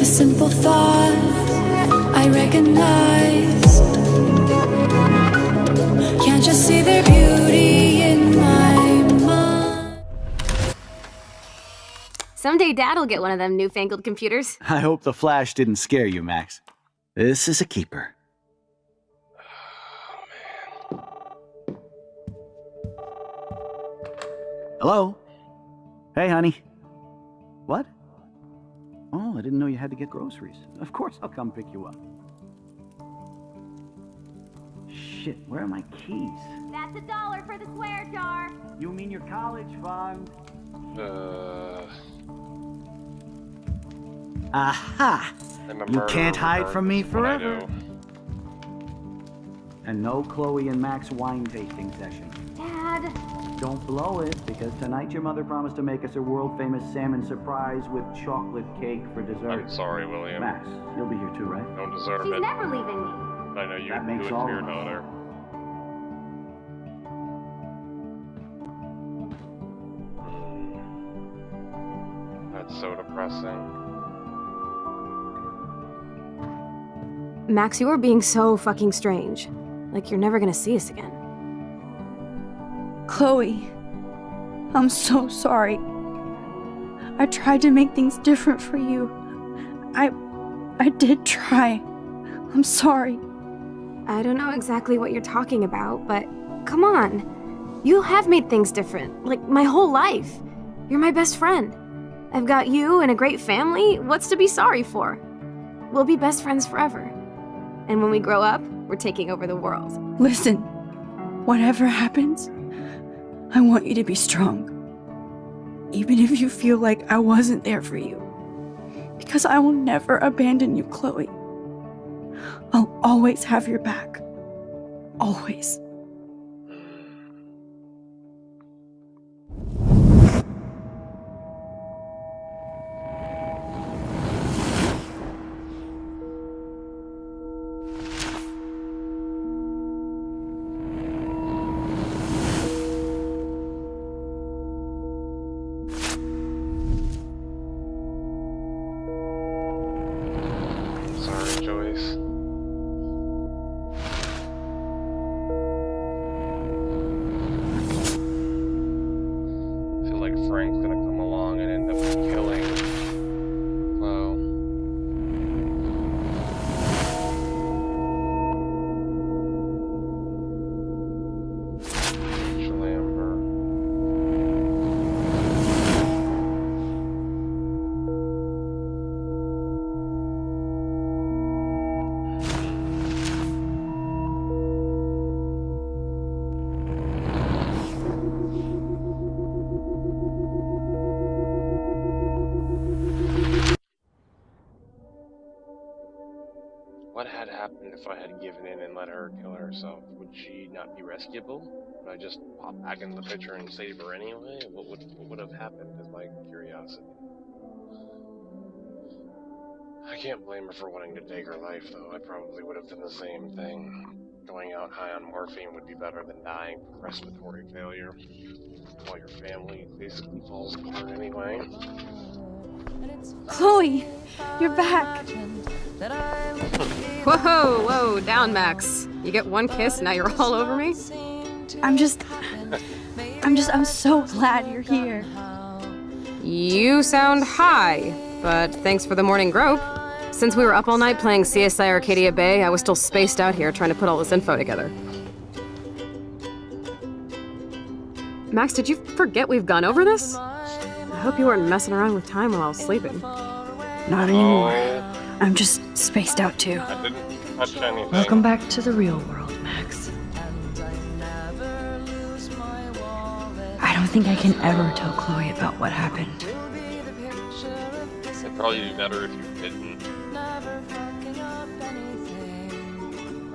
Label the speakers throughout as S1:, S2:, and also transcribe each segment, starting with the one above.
S1: The simple thoughts I recognized. Can't you see their beauty in my mind?
S2: Someday Dad'll get one of them newfangled computers.
S3: I hope the flash didn't scare you, Max. This is a keeper. Hello? Hey, honey. What? Oh, I didn't know you had to get groceries. Of course I'll come pick you up. Shit, where are my keys?
S2: That's $1 for the swear jar.
S3: You mean your college fund? Aha! You can't hide from me forever. And no Chloe and Max wine tasting session.
S2: Dad.
S3: Don't blow it, because tonight your mother promised to make us a world-famous salmon surprise with chocolate cake for dessert.
S4: I'm sorry, William.
S3: Max, you'll be here too, right?
S4: Don't deserve
S2: She's
S4: it.
S2: never leaving me.
S4: I know you
S3: That
S4: do
S3: makes
S4: it
S3: all
S4: to your
S3: of us.
S4: daughter. That's so depressing.
S2: Max, you are being so fucking strange. Like you're never gonna see us again.
S5: Chloe, I'm so sorry. I tried to make things different for you. I did try. I'm sorry.
S2: I don't know exactly what you're talking about, but come on. You have made things different, like my whole life. You're my best friend. I've got you and a great family. What's to be sorry for? We'll be best friends forever. And when we grow up, we're taking over the world.
S5: Listen, whatever happens, I want you to be strong. Even if you feel like I wasn't there for you. Because I will never abandon you, Chloe. I'll always have your back. Always.
S4: Sorry, Joyce. I feel like Frank's gonna come along and end up killing Chloe. Rachel Amber. What had happened if I had given in and let her kill herself? Would she not be rescuable? Would I just pop back into the picture and save her anyway? What would have happened is my curiosity. I can't blame her for wanting to take her life, though. I probably would have done the same thing. Going out high on morphine would be better than dying from respiratory failure. While your family basically falls apart anyway.
S5: Chloe, you're back.
S2: Whoa, whoa, down, Max. You get one kiss, now you're all over me?
S5: I'm so glad you're here.
S2: You sound high, but thanks for the morning grope. Since we were up all night playing CSI Arcadia Bay, I was still spaced out here trying to put all this info together. Max, did you forget we've gone over this? I hope you weren't messing around with time while I was sleeping.
S5: Not anymore. I'm just spaced out too.
S4: I didn't touch anything.
S5: Welcome back to the real world, Max. I don't think I can ever tell Chloe about what happened.
S4: It'd probably be better if you didn't.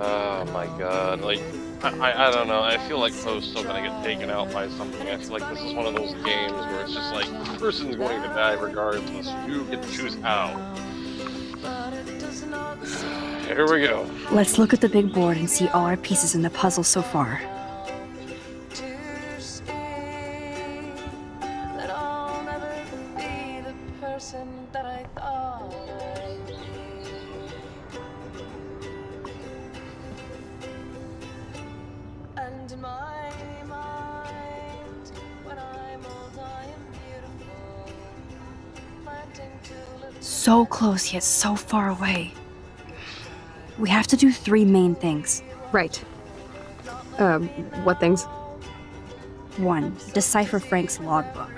S4: Oh my god, like, I don't know, I feel like Chloe's still gonna get taken out by something. I feel like this is one of those games where it's just like, the person's going to die regardless, you get to choose how. Here we go.
S5: Let's look at the big board and see all our pieces in the puzzle so far. so close yet so far away. We have to do 3 main things.
S2: Right. What things?
S5: 1. Decipher Frank's logbook.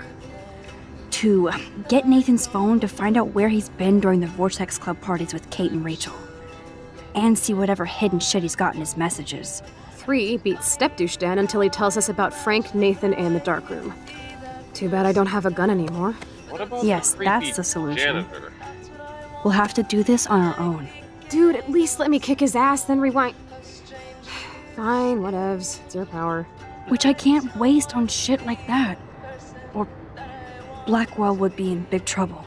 S5: 2. Get Nathan's phone to find out where he's been during the Vortex Club parties with Kate and Rachel. And see whatever hidden shit he's got in his messages.
S2: 3. Beat Step-Douche Dan until he tells us about Frank, Nathan, and the darkroom. Too bad I don't have a gun anymore.
S4: What about
S5: Yes,
S4: the
S5: that's
S4: creepy
S5: the solution.
S4: janitor?
S5: We'll have to do this on our own.
S2: Dude, at least let me kick his ass, then rewind. Fine, whatevs. It's your power.
S5: Which I can't waste on shit like that. Or Blackwell would be in big trouble.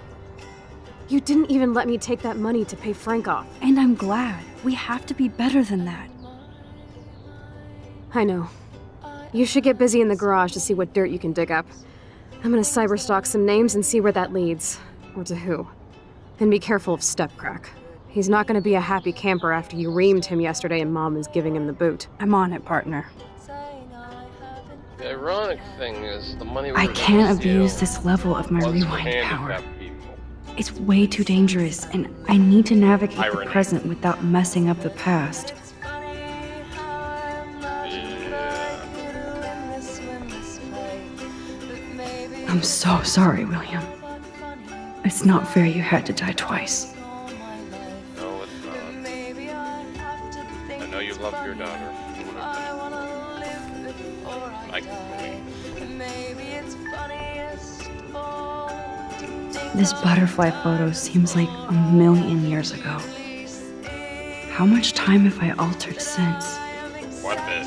S2: You didn't even let me take that money to pay Frank off.
S5: And I'm glad. We have to be better than that.
S2: I know. You should get busy in the garage to see what dirt you can dig up. I'm gonna cyberstalk some names and see where that leads. Or to who. And be careful of Stepcrack. He's not gonna be a happy camper after you reamed him yesterday and Mom is giving him the boot.
S5: I'm on it, partner.
S4: The ironic thing is the money we
S5: I
S4: were
S5: can't
S4: gonna steal
S5: abuse this level of my
S4: was for
S5: rewind power.
S4: handicapped people.
S5: It's way too dangerous, and I need to navigate
S4: Irony.
S5: the present without messing up the past. I'm so sorry, William. It's not fair you had to die twice.
S4: No, it's not. I know you love your daughter. I can believe.
S5: This butterfly photo seems like a million years ago. How much time have I altered since?
S4: One bit.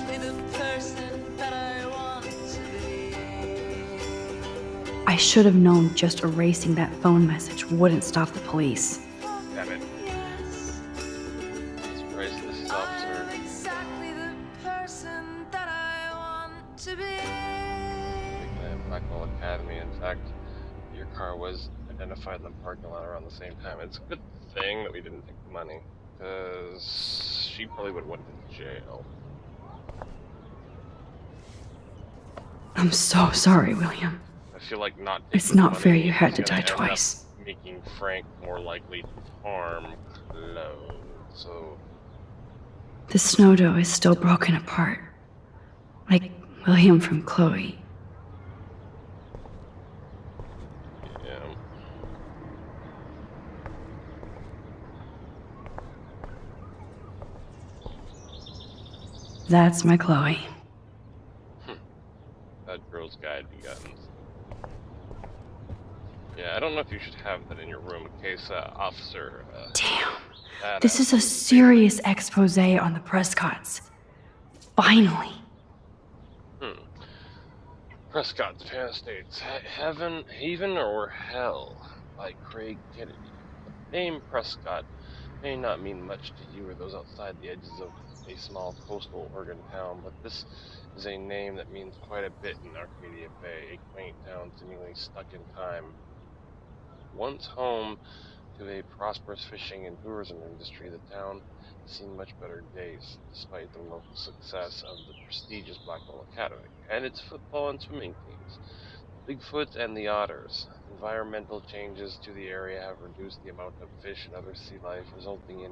S5: I should have known just erasing that phone message wouldn't stop the police.
S4: Damn it. Surprised this is officer. Blackwell Academy. In fact, your car was identified in the parking lot around the same time. It's a good thing that we didn't take the money, because she probably would have went to jail.
S5: I'm so sorry, William.
S4: I feel like not.
S5: It's
S4: taking
S5: not
S4: the
S5: fair
S4: money
S5: you had
S4: is
S5: to
S4: gonna
S5: die
S4: end up
S5: twice.
S4: Making Frank more likely to harm Chloe. So
S5: The snow dough is still broken apart. Like William from Chloe.
S4: yeah.
S5: That's my Chloe.
S4: That girl's guide begun. Yeah, I don't know if you should have that in your room in case officer.
S5: Damn.
S4: That,
S5: This is a serious expose on the Prescotts. Finally.
S4: Prescott's Pan States, Haven, or Hell by Craig Kennedy. The name Prescott may not mean much to you or those outside the edges of a small coastal Oregon town, but this is a name that means quite a bit in Arcadia Bay, a quaint town seemingly stuck in time. Once home to a prosperous fishing and tourism industry, the town has seen much better days, despite the local success of the prestigious Blackwell Academy and its football and swimming teams. Bigfoot and the otters. Environmental changes to the area have reduced the amount of fish and other sea life, resulting in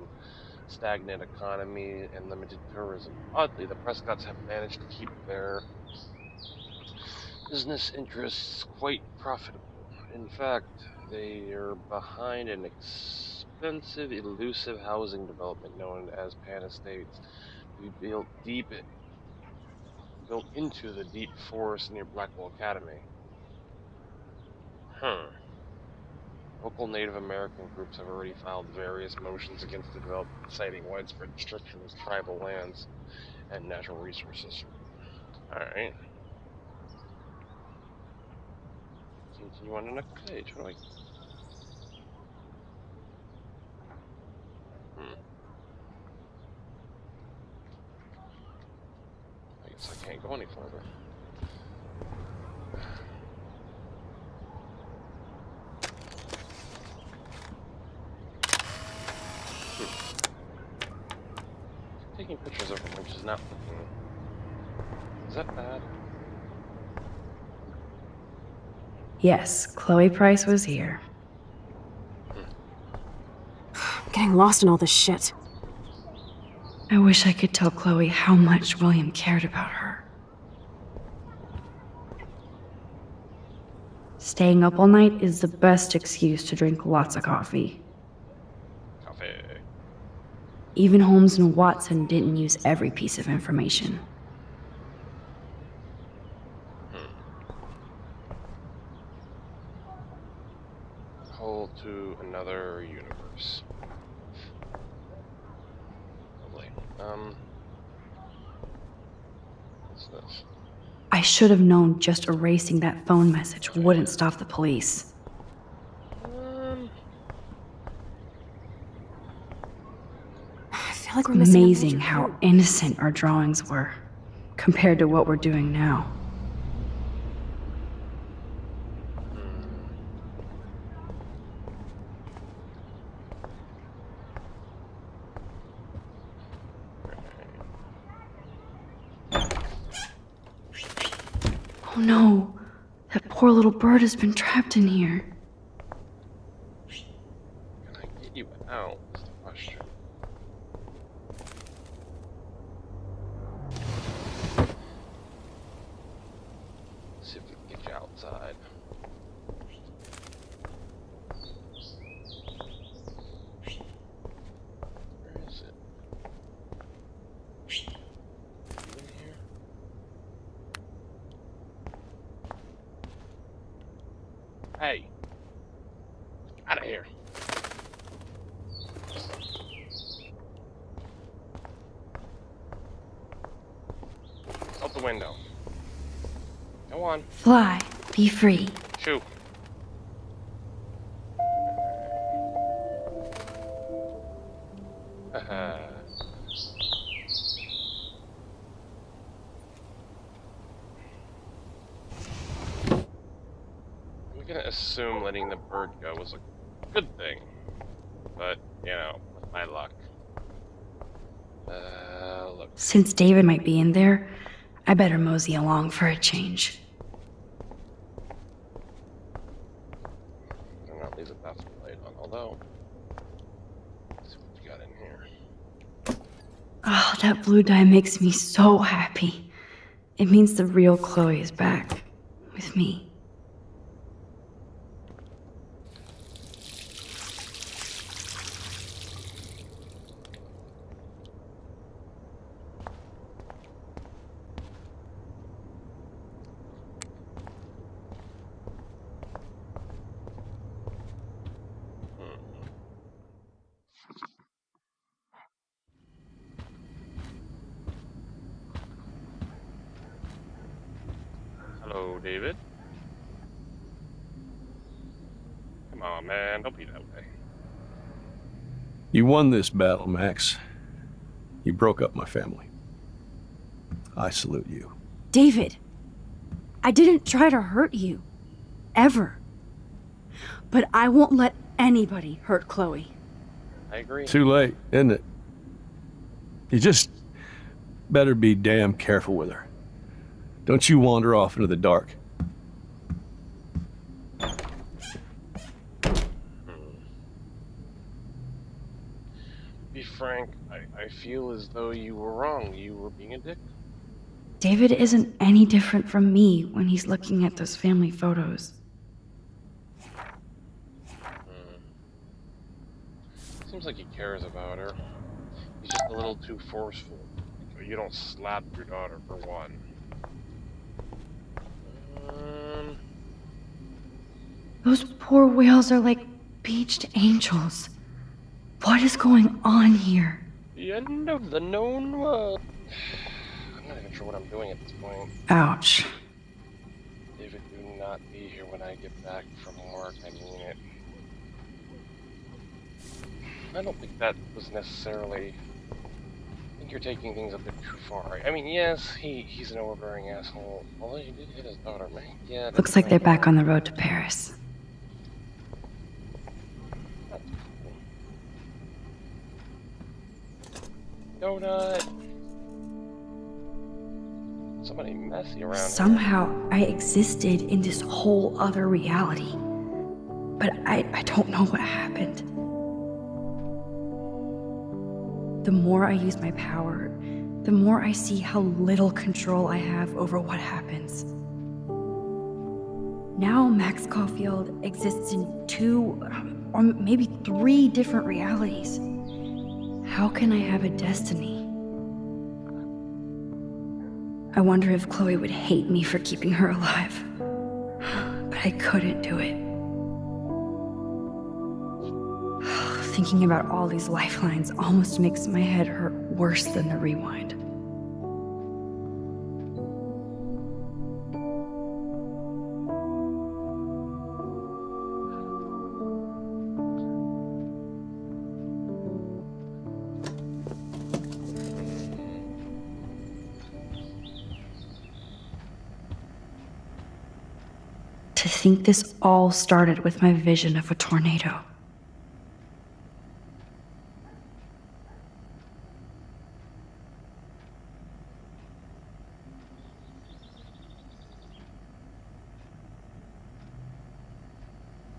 S4: stagnant economy and limited tourism. Oddly, the Prescotts have managed to keep their business interests quite profitable. In fact, they are behind an expensive, elusive housing development known as Pan Estates, to be built into the deep forest near Blackwell Academy. Local Native American groups have already filed various motions against the development, citing widespread destruction of tribal lands and natural resources. Alright. Continue on the next page. What do I... I guess I can't go any further. Taking pictures of her when she's not looking. Is that bad?
S5: Yes, Chloe Price was here.
S2: getting lost in all this shit.
S5: I wish I could tell Chloe how much William cared about her. Staying up all night is the best excuse to drink lots of coffee.
S4: Coffee.
S5: Even Holmes and Watson didn't use every piece of information.
S4: Hole to another universe. Lovely. What's this?
S5: I should have known just erasing that phone message wouldn't stop the police.
S2: I feel like we're missing a
S5: Amazing
S2: major
S5: how
S2: clue.
S5: innocent our drawings were, compared to what we're doing now. Oh no, that poor little bird has been trapped in here.
S4: Can I get you out? Is the question. Let's see if we can get you outside. Where is it? You in here? Hey! Out of here! Out the window. Go on.
S5: Fly, be free.
S4: Shoot. Haha. I'm gonna assume letting the bird go was a good thing. But, you know, with my luck. Look.
S5: Since David might be in there, I better mosey along for a change.
S4: I don't know, leave the bathroom light on, although. Let's see what you got in here.
S5: Oh, that blue dye makes me so happy. It means the real Chloe is back. With me.
S4: Hello, David. Come on, man, don't be that way.
S6: You won this battle, Max. You broke up my family. I salute you.
S5: David, I didn't try to hurt you. Ever. But I won't let anybody hurt Chloe.
S4: I agree.
S6: Too late, isn't it? You just better be damn careful with her. Don't you wander off into the dark.
S4: Be frank, I feel as though you were wrong. You were being a dick.
S5: David isn't any different from me when he's looking at those family photos.
S4: Seems like he cares about her. He's just a little too forceful. You don't slap your daughter for one.
S5: Those poor whales are like beached angels. What is going on here?
S4: The end of the known world. I'm not even sure what I'm doing at this point.
S5: Ouch.
S4: David, do not be here when I get back from work. I mean it. I don't think that was necessarily... I think you're taking things a bit too far. I mean, yes, he's an overbearing asshole. Although he did hit his daughter, man. Yeah.
S5: Looks like they're back on the road to Paris.
S4: Donut. Somebody messy around here.
S5: Somehow I existed in this whole other reality. But I don't know what happened. the more I use my power, the more I see how little control I have over what happens. Now Max Caulfield exists in 2 or maybe 3 different realities. How can I have a destiny? I wonder if Chloe would hate me for keeping her alive. But I couldn't do it. Thinking about all these lifelines almost makes my head hurt worse than the rewind. To think this all started with my vision of a tornado.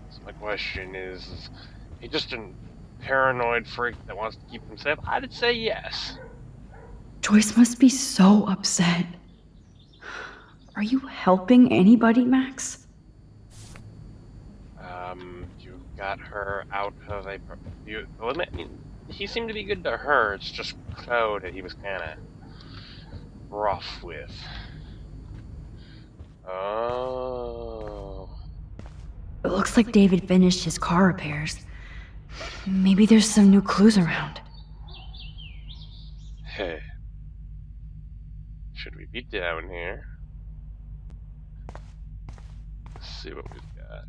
S4: So my question is he just a paranoid freak that wants to keep him safe? I'd say yes.
S5: Joyce must be so upset. Are you helping anybody, Max?
S4: You got her out of a... I mean, he seemed to be good to her, it's just Chloe that he was kinda rough with. Oh...
S5: It looks like David finished his car repairs. Maybe there's some new clues around.
S4: Hey. Should we be down here? Let's see what we've got.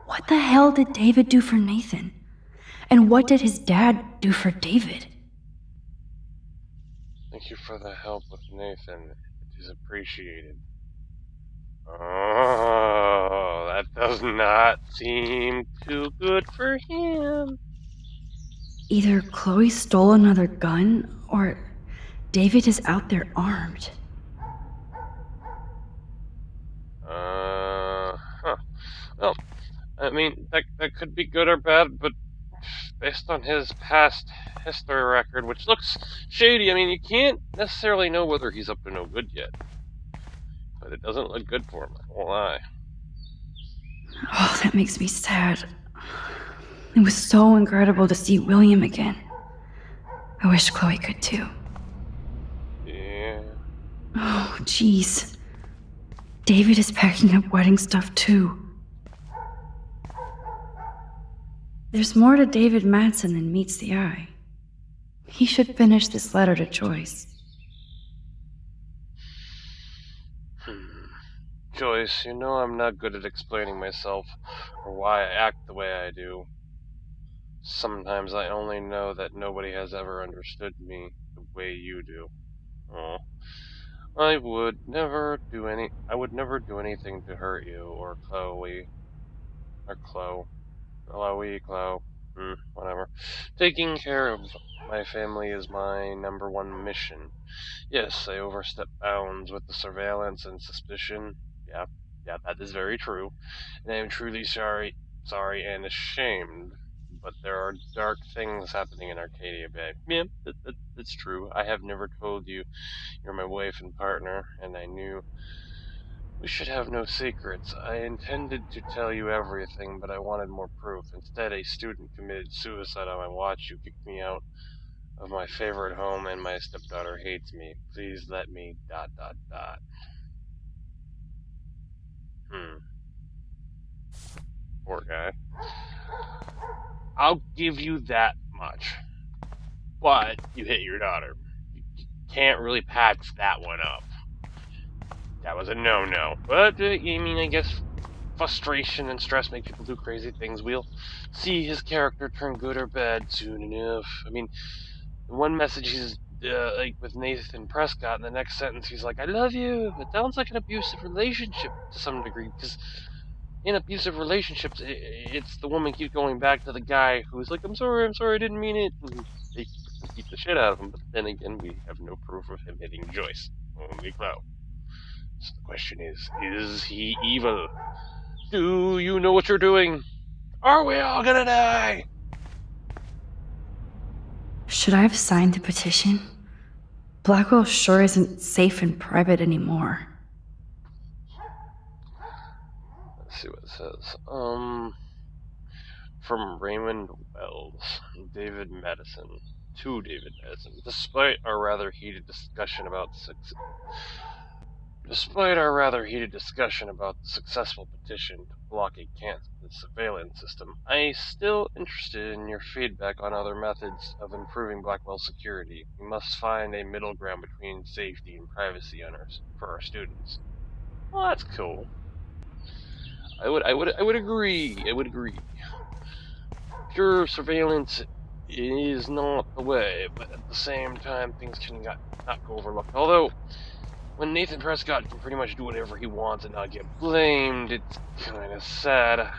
S5: What the hell did David do for Nathan? And what did his dad do for David?
S4: Thank you for the help with Nathan. It is appreciated. Oh, that does not seem too good for him.
S5: Either Chloe stole another gun, or David is out there armed.
S4: Huh. Well, I mean, that could be good or bad, but based on his past history record, which looks shady, I mean, you can't necessarily know whether he's up to no good yet. But it doesn't look good for him, I won't lie.
S5: Oh, that makes me sad. It was so incredible to see William again. I wish Chloe could too.
S4: Yeah.
S5: Oh, jeez. David is packing up wedding stuff too. There's more to David Madsen than meets the eye. He should finish this letter to Joyce.
S4: Joyce, you know I'm not good at explaining myself or why I act the way I do. Sometimes I only know that nobody has ever understood me the way you do. Oh. I would never do anything to hurt you or Chloe. Or Chloe. Chloe. Whatever. Taking care of my family is my -- mission. Yes, I overstep bounds with the surveillance and suspicion. Yeah, that is very true. And I am truly sorry and ashamed. But there are dark things happening in Arcadia Bay. Yeah, that's true. I have never told you you're my wife and partner, and I knew we should have no secrets. I intended to tell you everything, but I wanted more proof. Instead, a student committed suicide on my watch. You kicked me out of my favorite home, and my stepdaughter hates me. Please let me... ... Poor guy. I'll give you that much. But you hit your daughter. You can't really patch that one up. That was a no-no. But, I mean, I guess frustration and stress make people do crazy things. We'll see his character turn good or bad soon enough. I mean, in one message he's, like, with Nathan Prescott, and the next sentence he's like, I love you. It sounds like an abusive relationship to some degree, because in abusive relationships, it's the woman keeps going back to the guy who's like, I'm sorry, I didn't mean it. And they beat the shit out of him, but then again, we have no proof of him hitting Joyce. Only Chloe. So the question is he evil? Do you know what you're doing? Are we all gonna die?
S5: Should I have signed the petition? Blackwell sure isn't safe and private anymore.
S4: Let's see what it says. From Raymond Wells, David Madison, to David Madison. Despite our rather heated discussion about the successful petition to block a cancer surveillance system, I'm still interested in your feedback on other methods of improving Blackwell's security. We must find a middle ground between safety and privacy for our students. Well, that's cool. I would agree. I would agree. Pure surveillance is not the way, but at the same time, things can not go overlooked. Although, when Nathan Prescott can pretty much do whatever he wants and not get blamed, it's kind of sad.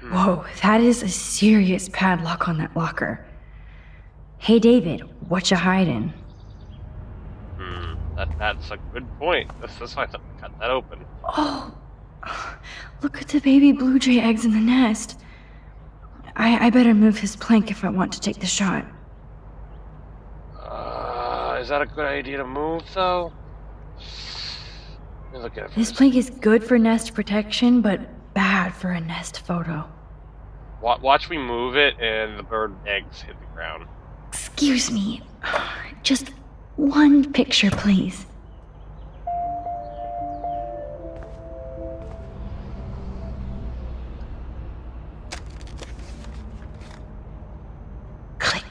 S5: Whoa, that is a serious padlock on that locker. Hey David, what you hiding?
S4: That's a good point. That's why I cut that open.
S5: Oh, look at the baby blue jay eggs in the nest. I better move his plank if I want to take the shot.
S4: Is that a good idea to move, though? Let me look at it.
S5: This plank is good for nest protection, but bad for a nest photo.
S4: Watch me move it, and the bird eggs hit the ground.
S5: Excuse me. Just one picture, please. Click.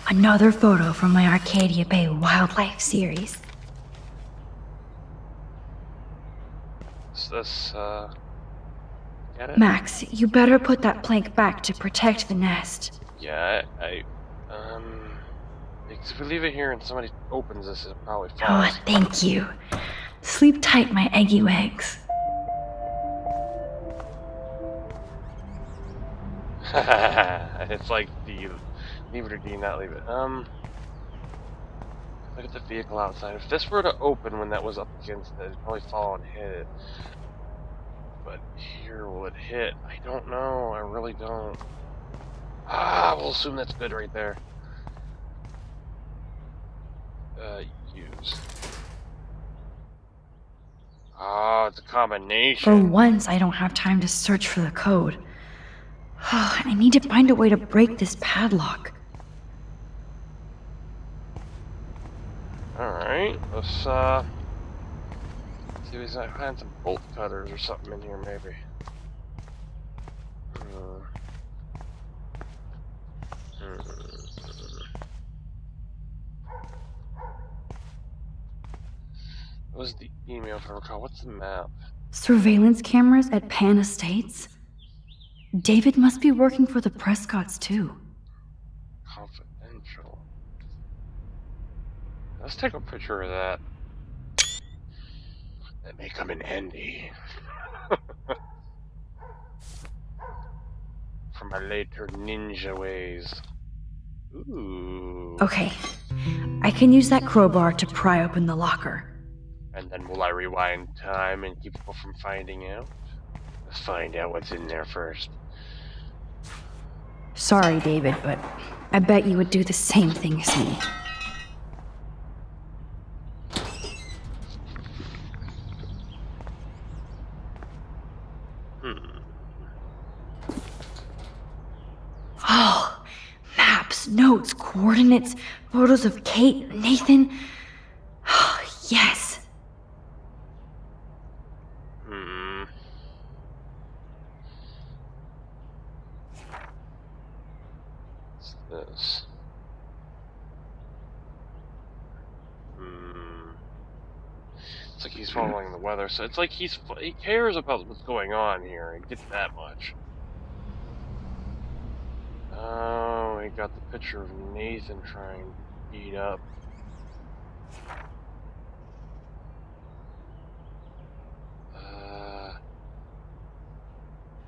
S5: Another photo from my Arcadia Bay wildlife series.
S4: Is this, get it?
S5: Max, you better put that plank back to protect the nest.
S4: Yeah, because if we leave it here and somebody opens this, it'll probably fall.
S5: Oh, thank you. Sleep tight, my eggy wags.
S4: It's like, do you leave it or do you not leave it? Look at the vehicle outside. If this were to open when that was up against it, it'd probably fall and hit it. But here, will it hit? I don't know. I really don't. We'll assume that's good right there. Use. It's a combination.
S5: For once, I don't have time to search for the code. I need to find a way to break this padlock.
S4: Alright, let's see if we can find some bolt cutters or something in here, maybe. What was the email, if I recall? What's the map?
S5: Surveillance cameras at Pan Estates? David must be working for the Prescotts, too.
S4: Confidential. Let's take a picture of that. That may come in handy. For my later ninja ways. Ooh.
S5: Okay, I can use that crowbar to pry open the locker.
S4: And then will I rewind time and keep people from finding out? Let's find out what's in there first.
S5: Sorry, David, but I bet you would do the same thing as me. Oh, maps, notes, coordinates, photos of Kate, Nathan. Oh, yes.
S4: What's this? It's like he's following the weather, so it's like he cares about what's going on here. He gets that much. Oh, we got the picture of Nathan trying to beat up.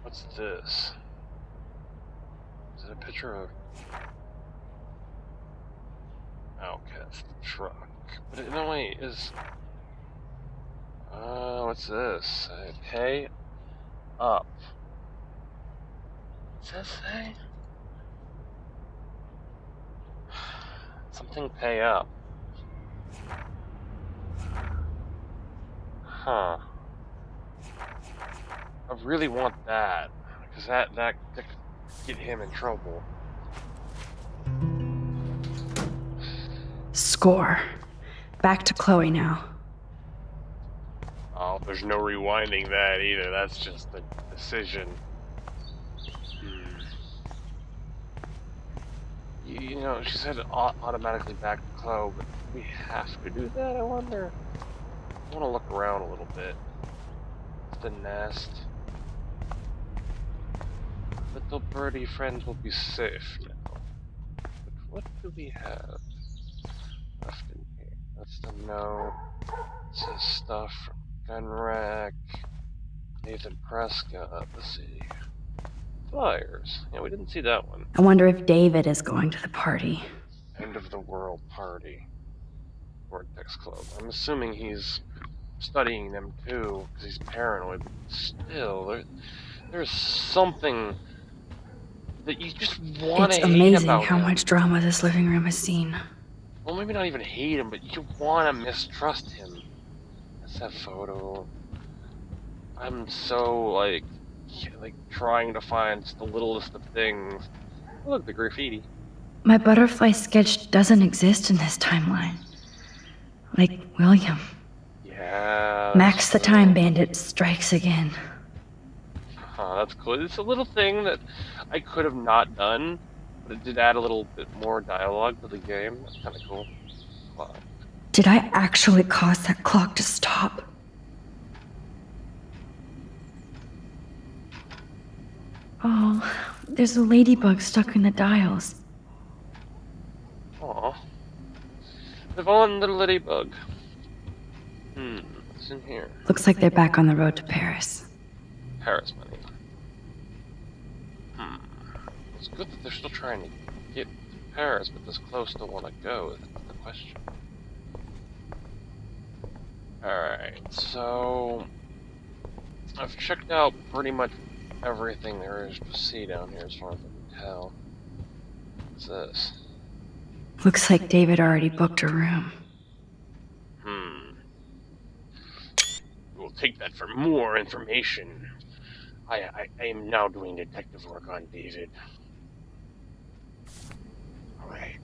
S4: What's this? Is it a picture of... Okay, that's the truck. But it no way is... what's this? Pay up. What's that say? Something pay up. Huh. I really want that, because that could get him in trouble.
S5: Score. Back to Chloe now.
S4: Oh, there's no rewinding that either. That's just the decision. You know, she said automatically back to Chloe, but we have to do that, I wonder? I want to look around a little bit. The nest. Little birdie friends will be safe now. But what do we have left in here? That's the note. It says stuff from gun rack. Nathan Prescott. Let's see. Flyers. Yeah, we didn't see that one.
S5: I wonder if David is going to the party.
S4: End of the world party. Vortex Club. I'm assuming he's studying them too, because he's paranoid. But still, there's something that you just want to hate about him.
S5: It's amazing how much drama this living room has seen.
S4: Well, maybe not even hate him, but you want to mistrust him. That's that photo. I'm so, like trying to find just the littlest of things. Oh, look, the graffiti.
S5: My butterfly sketch doesn't exist in this timeline. Like William.
S4: Yeah.
S5: Max the Time Bandit strikes again.
S4: That's cool. It's a little thing that I could have not done, but it did add a little bit more dialogue to the game. That's kind of cool. Wow.
S5: Did I actually cause that clock to stop? Oh, there's a ladybug stuck in the dials.
S4: Aw. The one little ladybug. What's in here?
S5: Looks like they're back on the road to Paris.
S4: Paris money. It's good that they're still trying to get to Paris, but this close to want to go. That's the question. Alright, so I've checked out pretty much everything there is to see down here as far as I can tell. What's this?
S5: Looks like David already booked a room.
S4: We'll take that for more information. I am now doing detective work on David. Alright.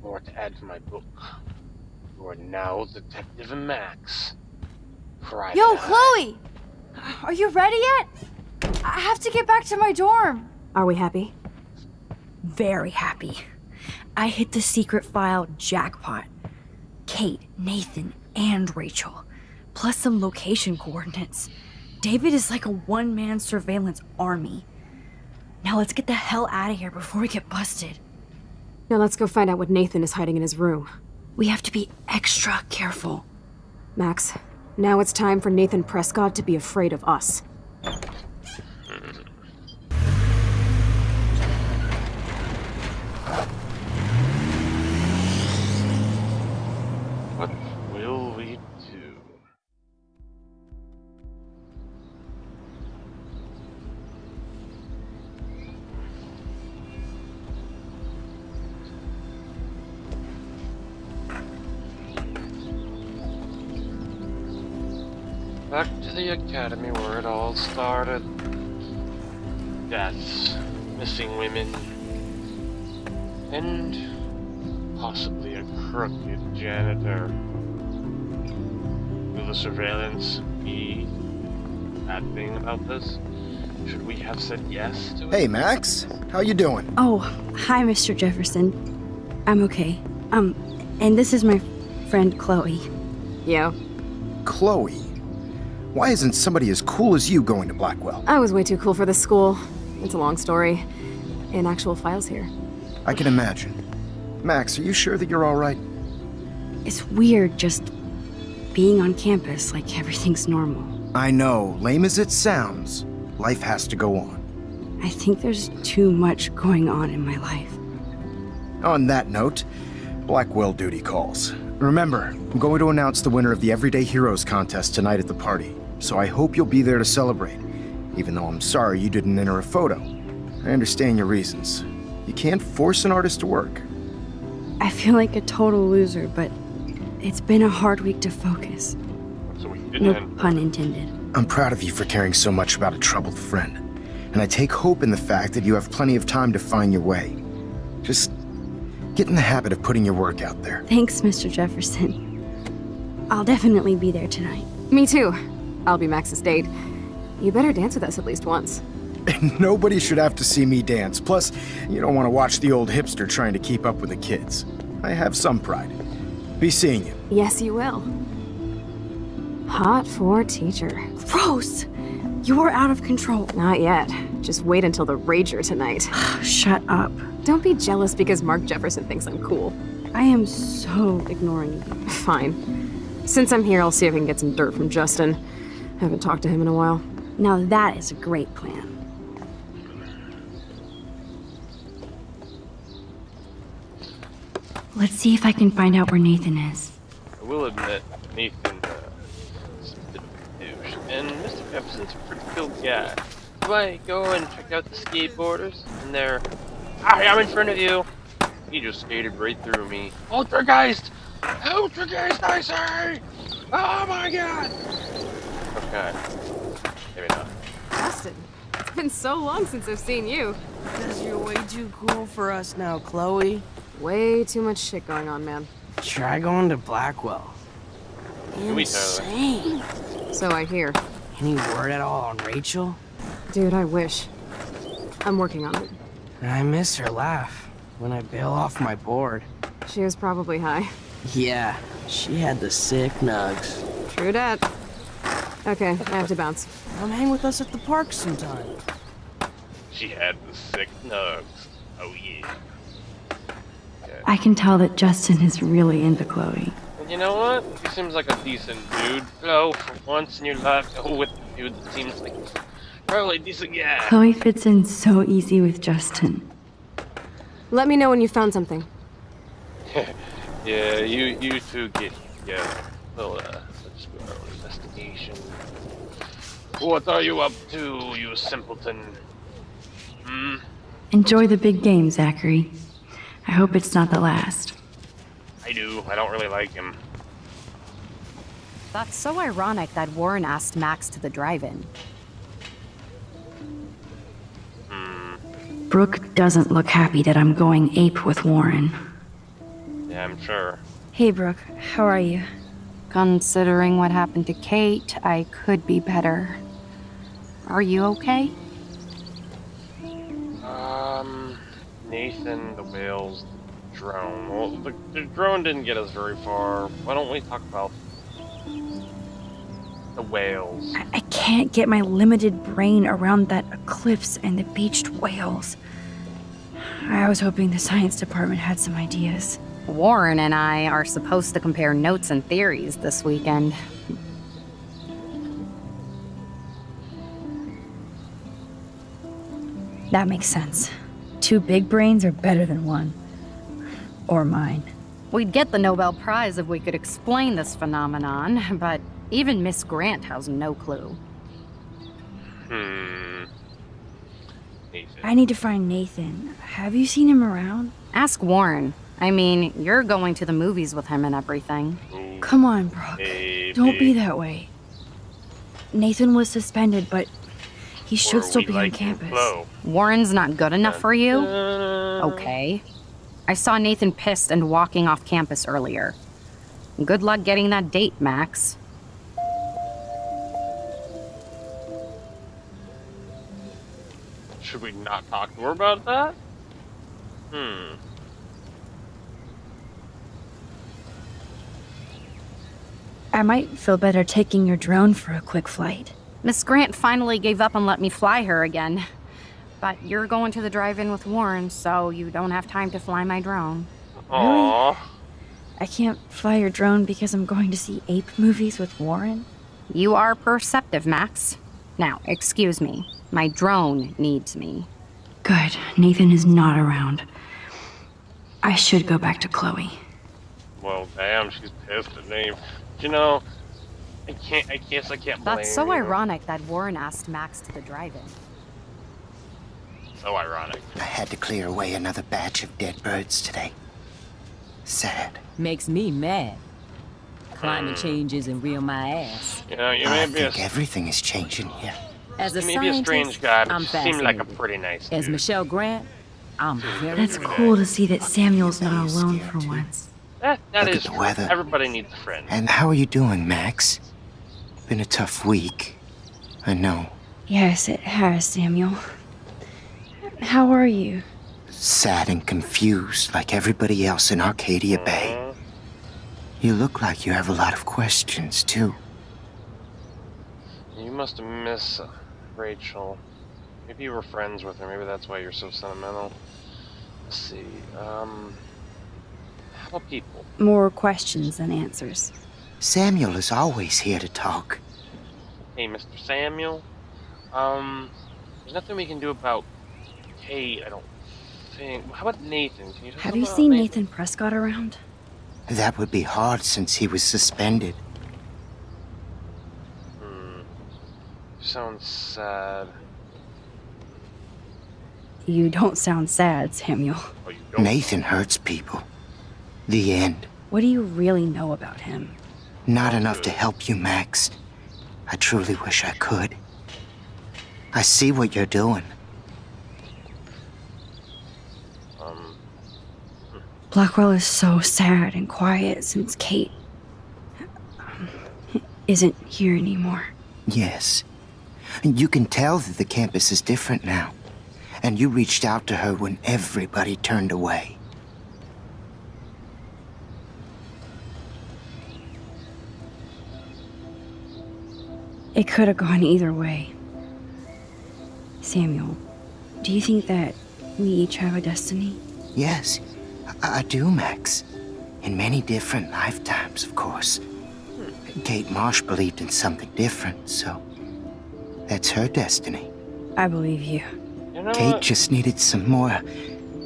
S4: More to add to my book. You are now Detective Max. Private
S1: Yo,
S4: Eye.
S1: Chloe! Are you ready yet? I have to get back to my dorm.
S2: Are we happy?
S5: Very happy. I hit the secret file jackpot. Kate, Nathan, and Rachel. Plus some location coordinates. David is like a one-man surveillance army. Now let's get the hell out of here before we get busted.
S2: Now let's go find out what Nathan is hiding in his room.
S5: We have to be extra careful.
S2: Max, now it's time for Nathan Prescott to be afraid of us.
S4: What will we do? Back to the academy where it all started. Deaths, missing women, and possibly a crooked janitor. Will the surveillance be a bad thing about this? Should we have said yes to it?
S7: Hey, Max. How you doing?
S5: Oh, hi, Mr. Jefferson. I'm okay. And this is my friend Chloe.
S2: Yo,
S7: Chloe. Why isn't somebody as cool as you going to Blackwell?
S2: I was way too cool for this school. It's a long story. In actual files here.
S7: I can imagine. Max, are you sure that you're all right?
S5: It's weird just being on campus like everything's normal.
S7: I know, lame as it sounds, life has to go on.
S5: I think there's too much going on in my life.
S7: On that note, Blackwell duty calls. Remember, I'm going to announce the winner of the Everyday Heroes contest tonight at the party, so I hope you'll be there to celebrate, even though I'm sorry you didn't enter a photo. I understand your reasons. You can't force an artist to work.
S5: I feel like a total loser, but it's been a hard week to focus.
S4: So we
S5: No
S4: didn't.
S5: pun intended.
S7: I'm proud of you for caring so much about a troubled friend. And I take hope in the fact that you have plenty of time to find your way. Just get in the habit of putting your work out there.
S5: Thanks, Mr. Jefferson. I'll definitely be there tonight.
S2: Me too. I'll be Max's date. You better dance with us at least once.
S7: Nobody should have to see me dance. Plus, you don't want to watch the old hipster trying to keep up with the kids. I have some pride. Be seeing you.
S2: Yes, you will. Hot for teacher.
S5: Gross! You're out of control.
S2: Not yet. Just wait until the rager tonight.
S5: Shut up.
S2: Don't be jealous because Mark Jefferson thinks I'm cool.
S5: I am so ignoring you.
S2: Fine. Since I'm here, I'll see if I can get some dirt from Justin. Haven't talked to him in a while.
S5: Now that is a great plan. Let's see if I can find out where Nathan is.
S4: I will admit, Nathan is a bit of a douche, and Mr. Jefferson's a pretty cool guy. You might go and check out the skateboarders, and they're, "Hi, I'm in front of you." He just skated right through me. Ultrageist! Ultrageist, I say! Oh my god! Okay. Maybe not.
S2: Justin, it's been so long since I've seen you.
S8: Because you're way too cool for us now, Chloe.
S2: Way too much shit going on, man.
S8: Try going to Blackwell.
S4: we tell
S8: Insane.
S2: So I hear.
S8: Any word at all on Rachel?
S2: Dude, I wish. I'm working on it.
S8: I miss her laugh when I bail off my board.
S2: She was probably high.
S8: Yeah, she had the sick nugs.
S2: True dat. Okay, I have to bounce.
S8: Come hang with us at the park sometime.
S4: She had the sick nugs. Oh yeah.
S5: I can tell that Justin is really into Chloe.
S4: And you know what? He seems like a decent dude. So, for once in your life, go with the dude that seems like he's probably a decent guy.
S5: Chloe fits in so easy with Justin.
S2: Let me know when you found something.
S4: Yeah, you two get together. Well, let's do our own investigation. What are you up to, you simpleton? Hmm?
S5: Enjoy the big game, Zachary. I hope it's not the last.
S4: I do. I don't really like him.
S9: That's so ironic that Warren asked Max to the drive-in.
S5: Brooke doesn't look happy that I'm going ape with Warren.
S4: Yeah, I'm sure.
S5: Hey, Brooke. How are you?
S9: Considering what happened to Kate, I could be better. Are you okay?
S4: Nathan, the whales, the drone. Well, the drone didn't get us very far. Why don't we talk about the whales?
S5: I can't get my limited brain around that eclipse and the beached whales. I was hoping the science department had some ideas.
S9: Warren and I are supposed to compare notes and theories this weekend.
S5: That makes sense. 2 big brains are better than 1. Or mine.
S9: We'd get the Nobel Prize if we could explain this phenomenon, but even Miss Grant has no clue.
S4: Nathan.
S5: I need to find Nathan. Have you seen him around?
S9: Ask Warren. I mean, you're going to the movies with him and everything.
S5: Come on, Brooke. Don't be that way. Nathan was suspended, but he should still be on campus.
S9: Warren's not good enough for you? Okay. I saw Nathan pissed and walking off campus earlier. Good luck getting that date, Max.
S4: Should we not talk to her about that?
S5: I might feel better taking your drone for a quick flight.
S9: Miss Grant finally gave up and let me fly her again. But you're going to the drive-in with Warren, so you don't have time to fly my drone.
S4: Aww.
S5: I can't fly your drone because I'm going to see ape movies with Warren?
S9: You are perceptive, Max. Now, excuse me. My drone needs me.
S5: Good. Nathan is not around. I should go back to Chloe.
S4: Well, damn, she's pissed at me. You know, I guess I can't blame
S9: That's so
S4: you.
S9: ironic that Warren asked Max to the drive-in.
S4: So ironic.
S10: I had to clear away another batch of dead birds today.
S7: Sad.
S10: Makes me mad. Climate change isn't real my ass.
S4: You know, you
S7: I
S4: may be a,
S7: think everything is changing here.
S10: As a
S4: you may be a
S10: scientist,
S4: strange guy, but
S10: I'm
S4: you seem like a
S10: fascinated.
S4: pretty nice
S10: As
S4: dude.
S10: Michelle Grant, I'm very
S11: That's
S10: impressed.
S11: cool to see that Samuel's not
S7: Are you
S11: alone
S7: scared
S11: for
S7: too?
S11: once.
S4: That
S7: Look
S4: is
S7: at the
S4: true.
S7: weather.
S4: Everybody needs a friend.
S7: And how are you doing, Max? Been a tough week. I know.
S5: Yes, it has, Samuel. How are you?
S7: Sad and confused like everybody else in Arcadia Bay. You look like you have a lot of questions, too.
S4: You must have missed Rachel. Maybe you were friends with her. Maybe that's why you're so sentimental. Let's see. How about people?
S5: More questions than answers.
S7: Samuel is always here to talk.
S4: Hey, Mr. Samuel. There's nothing we can do about Kate, I don't think. How about Nathan? Can you tell
S5: Have
S4: us
S5: you
S4: about
S5: seen Nathan Prescott around?
S7: That would be hard since he was suspended.
S4: You sound sad.
S5: You don't sound sad, Samuel.
S4: Oh, you don't?
S7: Nathan hurts people. The end.
S5: What do you really know about him?
S7: Not enough to help you, Max. I truly wish I could. I see what you're doing.
S5: Blackwell is so sad and quiet since Kate isn't here anymore.
S7: Yes. You can tell that the campus is different now. And you reached out to her when everybody turned away.
S5: It could have gone either way. Samuel, do you think that we each have a destiny?
S7: Yes, I do, Max. In many different lifetimes, of course. Kate Marsh believed in something different, so that's her destiny.
S5: I believe you.
S4: You know
S7: Kate
S4: what?
S7: just needed some more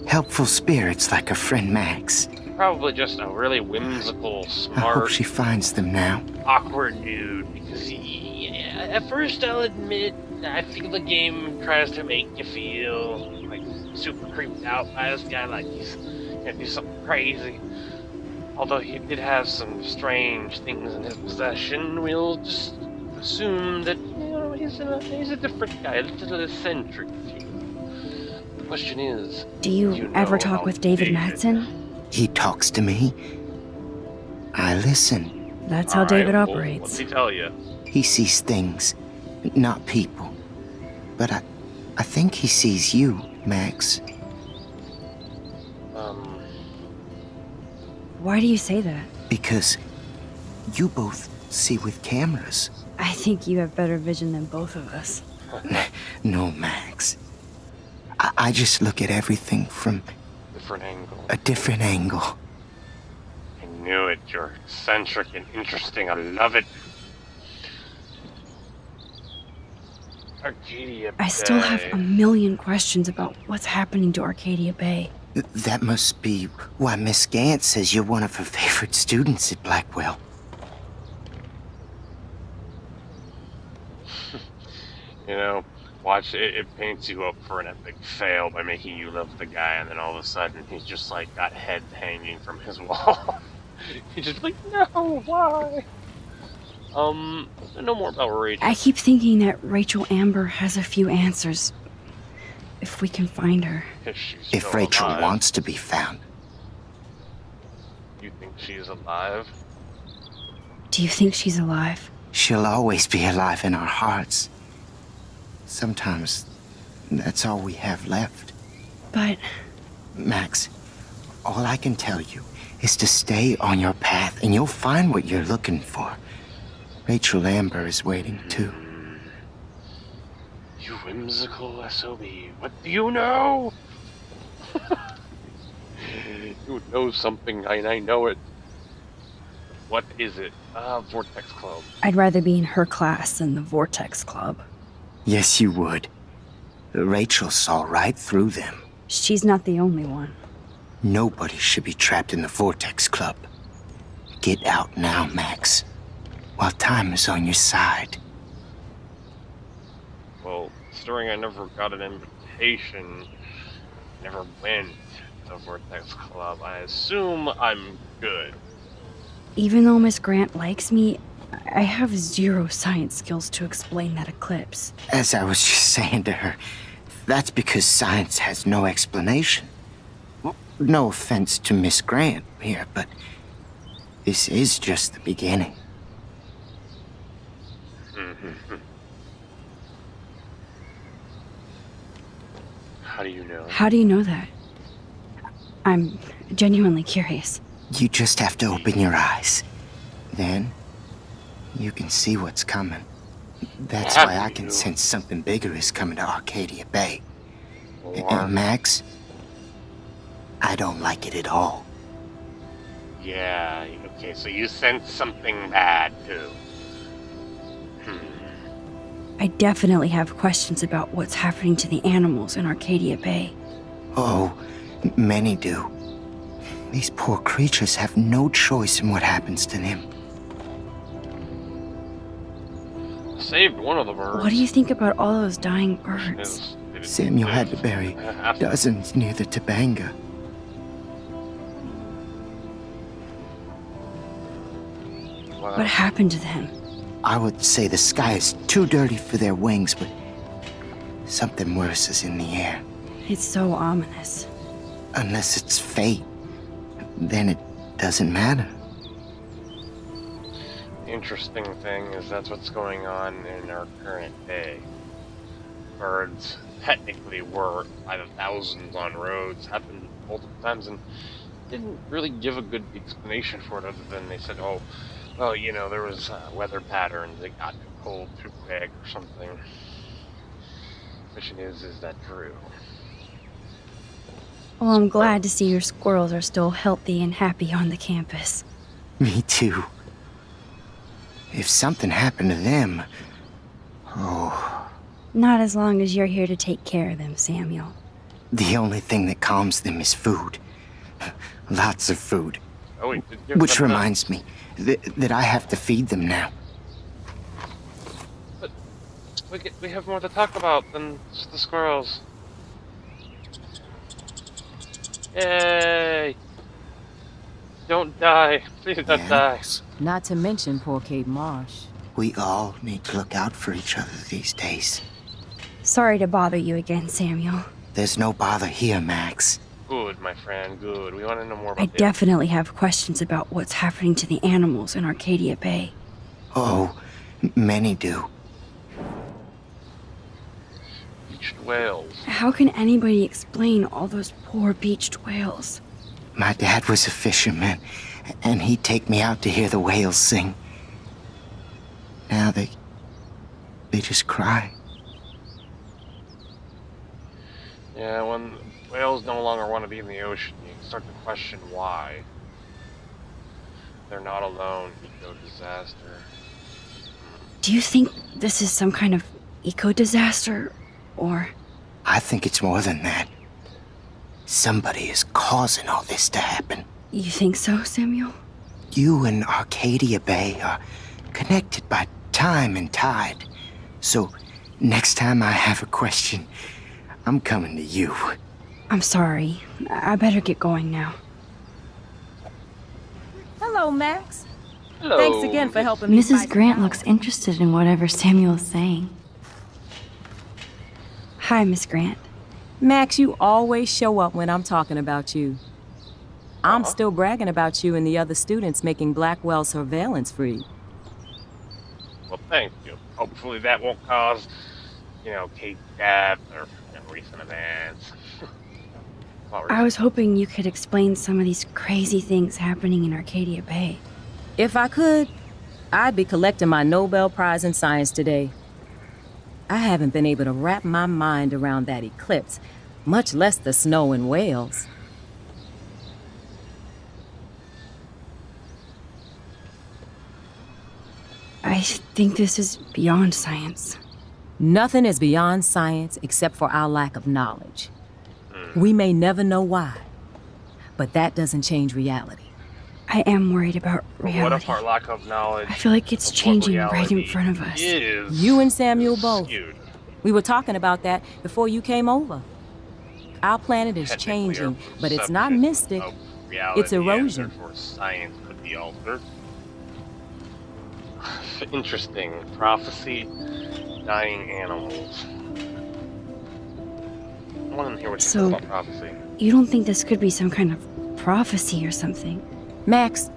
S7: helpful spirits like her friend Max.
S4: Probably just a really whimsical,
S7: I hope
S4: smart,
S7: she finds them now.
S4: awkward dude. Because at first, I'll admit, I feel the game tries to make you feel like super creeped out by this guy, like he's gonna do something crazy. Although he did have some strange things in his possession, we'll just assume that, you know, he's a different guy, a little eccentric. The question is,
S5: Do you ever talk with David Madsen?
S7: He talks to me. I listen.
S5: That's how
S4: All right,
S5: David
S4: well,
S5: operates.
S4: What's he tell you?
S7: He sees things, not people. But I think he sees you, Max.
S5: Why do you say that?
S7: Because you both see with cameras.
S5: I think you have better vision than both of us.
S7: No, Max. I just look at everything from
S4: Different angle.
S7: a different angle.
S4: I knew it. You're eccentric and interesting. I love it. Arcadia Bay.
S5: I still have a million questions about what's happening to Arcadia Bay.
S7: That must be why Miss Gant says you're one of her favorite students at Blackwell.
S4: You know, watch it. It paints you up for an epic fail by making you love the guy, and then all of a sudden he's just like got head hanging from his wall. He's just like, no, why? No more about Rachel.
S5: I keep thinking that Rachel Amber has a few answers. If we can find her.
S7: If Rachel wants to be found.
S4: You think she's alive?
S5: Do you think she's alive?
S7: She'll always be alive in our hearts. Sometimes that's all we have left.
S5: But
S7: Max, all I can tell you is to stay on your path and you'll find what you're looking for. Rachel Amber is waiting too.
S4: You whimsical SOB. What do you know? You know something, and I know it. What is it? Vortex Club.
S5: I'd rather be in her class than the Vortex Club.
S7: Yes, you would. Rachel saw right through them.
S5: She's not the only one.
S7: Nobody should be trapped in the Vortex Club. Get out now, Max, while time is on your side.
S4: Well, considering I never got an invitation, never went, the Vortex Club, I assume I'm good.
S5: Even though Miss Grant likes me, I have zero science skills to explain that eclipse.
S7: As I was just saying to her, that's because science has no explanation. Well, no offense to Miss Grant here, but this is just the beginning.
S4: How do you know?
S5: How do you know that? I'm genuinely curious.
S7: You just have to open your eyes. Then, you can see what's coming. That's why I can sense something bigger is coming to Arcadia Bay. And Max, I don't like it at all.
S4: Yeah, okay, so you sense something bad, too.
S5: I definitely have questions about what's happening to the animals in Arcadia Bay.
S7: Oh, many do. These poor creatures have no choice in what happens to them.
S4: Saved one of the birds.
S5: What do you think about all those dying birds?
S7: Samuel had to bury dozens near the Tabanga.
S5: What happened to them?
S7: I would say the sky is too dirty for their wings, but something worse is in the air.
S5: It's so ominous.
S7: Unless it's fate, then it doesn't matter.
S4: Interesting thing is that's what's going on in our current day. Birds technically were by the thousands on roads, happened multiple times, and didn't really give a good explanation for it other than they said, oh, well, you know, there was weather patterns, it got too cold too quick or something. Question is that true?
S5: Well, I'm glad to see your squirrels are still healthy and happy on the campus.
S7: Me too. If something happened to them, oh.
S5: Not as long as you're here to take care of them, Samuel.
S7: The only thing that calms them is food. Lots of food.
S4: Oh, wait,
S7: Which reminds me that I have to feed them now.
S4: But we have more to talk about than just the squirrels. Yay! Don't die. Please don't die.
S10: Not to mention poor Kate Marsh.
S7: We all need to look out for each other these days.
S5: Sorry to bother you again, Samuel.
S7: There's no bother here, Max.
S4: Good, my friend, good. We want to know more about
S5: I definitely have questions about what's happening to the animals in Arcadia Bay.
S7: Oh, many do.
S4: beached whales.
S5: How can anybody explain all those poor beached whales?
S7: My dad was a fisherman, and he'd take me out to hear the whales sing. Now they just cry.
S4: Yeah, when whales no longer want to be in the ocean, you start to question why. They're not alone. Eco-disaster.
S5: Do you think this is some kind of eco-disaster, or...?
S7: I think it's more than that. Somebody is causing all this to happen.
S5: You think so, Samuel?
S7: You and Arcadia Bay are connected by time and tide. So, next time I have a question, I'm coming to you.
S5: I'm sorry. I better get going now.
S10: Hello, Max.
S4: Hello.
S10: Thanks again for helping me.
S5: Mrs. Grant looks interested in whatever Samuel is saying. Hi, Miss Grant.
S10: Max, you always show up when I'm talking about you. I'm still bragging about you and the other students making Blackwell surveillance free.
S4: Well, thank you. Hopefully that won't cause, Kate's death or recent events.
S5: I was hoping you could explain some of these crazy things happening in Arcadia Bay.
S10: If I could, I'd be collecting my Nobel Prize in Science today. I haven't been able to wrap my mind around that eclipse, much less the snow in Wales.
S5: I think this is beyond science.
S10: Nothing is beyond science except for our lack of knowledge. We may never know why, but that doesn't change reality.
S5: I am worried about reality.
S4: What if our lack of knowledge?
S5: I feel like it's changing right in front of us.
S10: You and Samuel both.
S4: Skewed.
S10: We were talking about that before you came over. Our planet is
S4: Technically, our
S10: changing, but it's not
S4: perception
S10: mystic.
S4: of reality
S10: It's erosion.
S4: and therefore science could be altered. Interesting. Prophecy, dying animals. I want to hear what you
S5: So-
S4: think about prophecy.
S5: You don't think this could be some kind of prophecy or something?
S10: Max,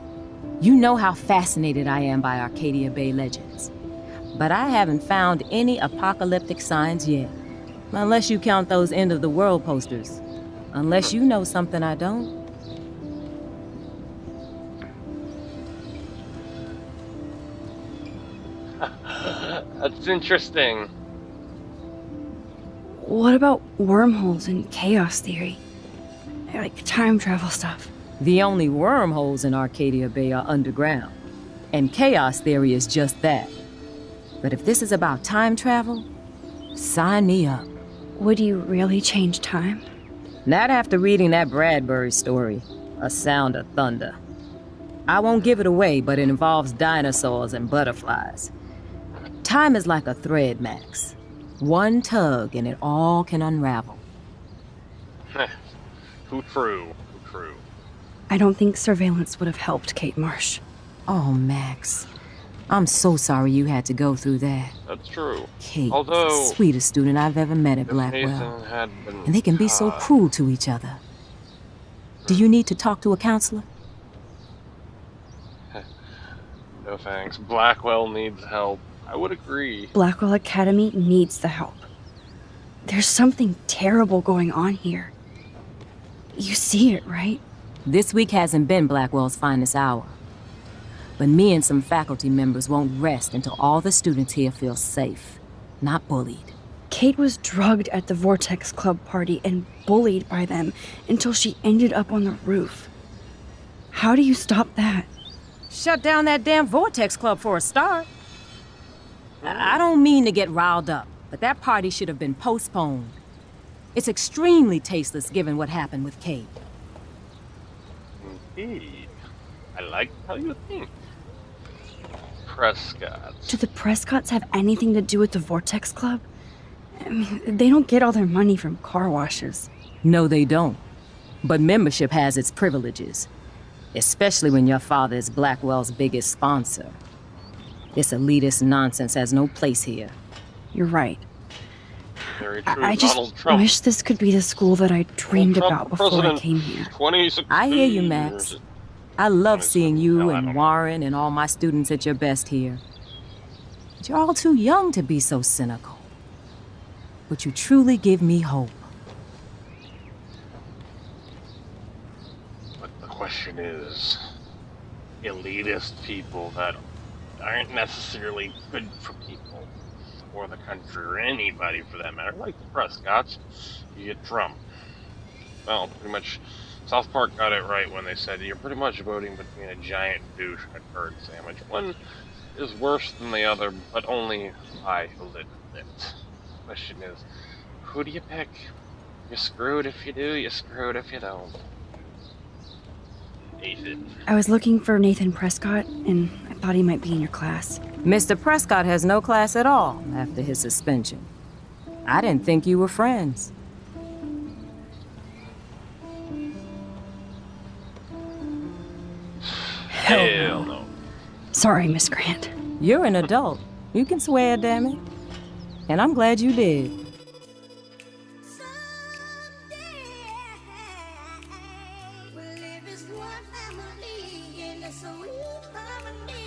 S10: you know how fascinated I am by Arcadia Bay legends. But I haven't found any apocalyptic signs yet. Unless you count those end of the world posters. Unless you know something I don't.
S4: That's interesting.
S5: What about wormholes and chaos theory? Like time travel stuff.
S10: The only wormholes in Arcadia Bay are underground. And chaos theory is just that. But if this is about time travel, sign me up.
S5: Would you really change time?
S10: Not after reading that Bradbury story, A Sound of Thunder. I won't give it away, but it involves dinosaurs and butterflies. Time is like a thread, Max. One tug and it all can unravel.
S4: Who true? Who true?
S5: I don't think surveillance would have helped Kate Marsh.
S10: Oh, Max. I'm so sorry you had to go through that.
S4: That's true.
S10: Kate,
S4: Although,
S10: the sweetest student I've ever met at
S4: if
S10: Blackwell.
S4: Nathan had been
S10: And they can be so
S4: caught-
S10: cruel to each other. Do you need to talk to a counselor?
S4: No thanks. Blackwell needs help. I would agree.
S5: Blackwell Academy needs the help. There's something terrible going on here. You see it, right?
S10: This week hasn't been Blackwell's finest hour. But me and some faculty members won't rest until all the students here feel safe, not bullied.
S5: Kate was drugged at the Vortex Club party and bullied by them until she ended up on the roof. How do you stop that?
S10: Shut down that damn Vortex Club for a start. I don't mean to get riled up, but that party should have been postponed. It's extremely tasteless given what happened with Kate.
S4: Indeed. I like how you think. Prescott.
S5: Do the Prescotts have anything to do with the Vortex Club? I mean, they don't get all their money from car washes.
S10: No, they don't. But membership has its privileges. Especially when your father is Blackwell's biggest sponsor. This elitist nonsense has no place here.
S5: You're right.
S4: Very true.
S5: I just
S4: Donald Trump.
S5: wish this could be the school that I dreamed
S4: Trump
S5: about before I
S4: president.
S5: came here.
S4: 2016.
S10: I hear you, Max. I love seeing you
S4: Hell, I don't
S10: and
S4: know.
S10: Warren and all my students at your best here. But you're all too young to be so cynical. But you truly give me hope.
S4: But the question is, elitist people that aren't necessarily good for people, or the country, or anybody for that matter, like the Prescotts, you get Trump. Well, pretty much, South Park got it right when they said you're pretty much voting between a giant douche and a bird sandwich. One is worse than the other, but only by a little bit. The question is, who do you pick? You're screwed if you do, you're screwed if you don't. Nathan.
S5: I was looking for Nathan Prescott, and I thought he might be in your class.
S10: Mr. Prescott has no class at all after his suspension. I didn't think you were friends.
S4: Hell no.
S5: Sorry, Miss Grant.
S10: You're an adult. You can swear, damn it. And I'm glad you did.
S1: We'll live as one family in a sweet harmony.